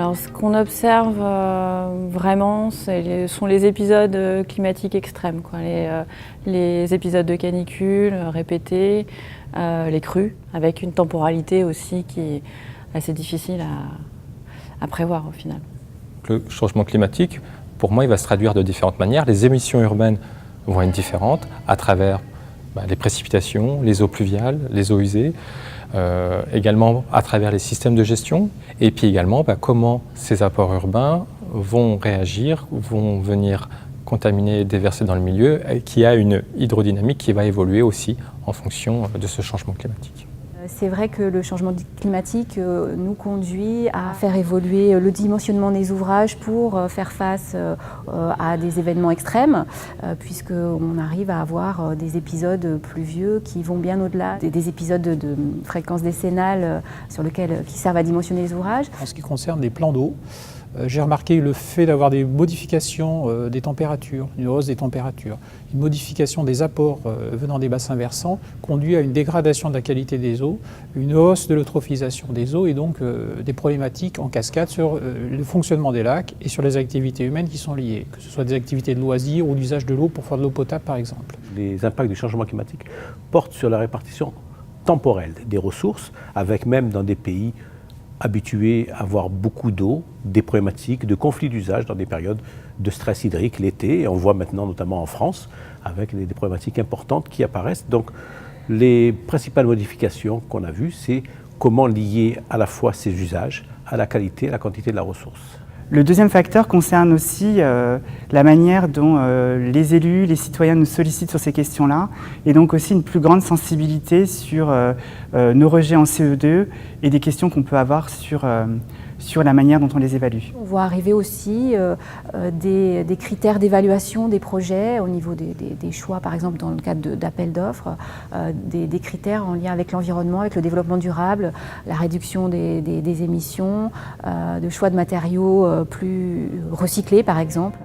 Alors, ce qu'on observe vraiment, sont les épisodes climatiques extrêmes, quoi. Les épisodes de canicule répétés, les crues, avec une temporalité aussi qui est assez difficile à prévoir au final. Le changement climatique, pour moi, il va se traduire de différentes manières. Les émissions urbaines vont être différentes à travers les précipitations, les eaux pluviales, les eaux usées, également à travers les systèmes de gestion, et puis également comment ces apports urbains vont réagir, vont venir contaminer, déverser dans le milieu, qui a une hydrodynamique qui va évoluer aussi en fonction de ce changement climatique. C'est vrai que le changement climatique nous conduit à faire évoluer le dimensionnement des ouvrages pour faire face à des événements extrêmes, puisqu'on arrive à avoir des épisodes pluvieux qui vont bien au-delà des épisodes de fréquence décennale qui servent à dimensionner les ouvrages. En ce qui concerne les plans d'eau, j'ai remarqué le fait d'avoir des modifications des températures, une hausse des températures, une modification des apports venant des bassins versants conduit à une dégradation de la qualité des eaux, une hausse de l'eutrophisation des eaux et donc des problématiques en cascade sur le fonctionnement des lacs et sur les activités humaines qui sont liées, que ce soit des activités de loisirs ou d'usage de l'eau pour faire de l'eau potable par exemple. Les impacts du changement climatique portent sur la répartition temporelle des ressources, avec même dans des pays habitués à avoir beaucoup d'eau, des problématiques de conflits d'usage dans des périodes de stress hydrique l'été. Et on voit maintenant notamment en France avec des problématiques importantes qui apparaissent. Donc les principales modifications qu'on a vues, c'est comment lier à la fois ces usages à la qualité et la quantité de la ressource. Le deuxième facteur concerne aussi la manière dont les élus, les citoyens nous sollicitent sur ces questions-là, et donc aussi une plus grande sensibilité sur nos rejets en CO2 et des questions qu'on peut avoir sur la manière dont on les évalue. On voit arriver aussi des critères d'évaluation des projets au niveau des choix, par exemple dans le cadre d'appels d'offres, des critères en lien avec l'environnement, avec le développement durable, la réduction des émissions, de choix de matériaux plus recyclés par exemple.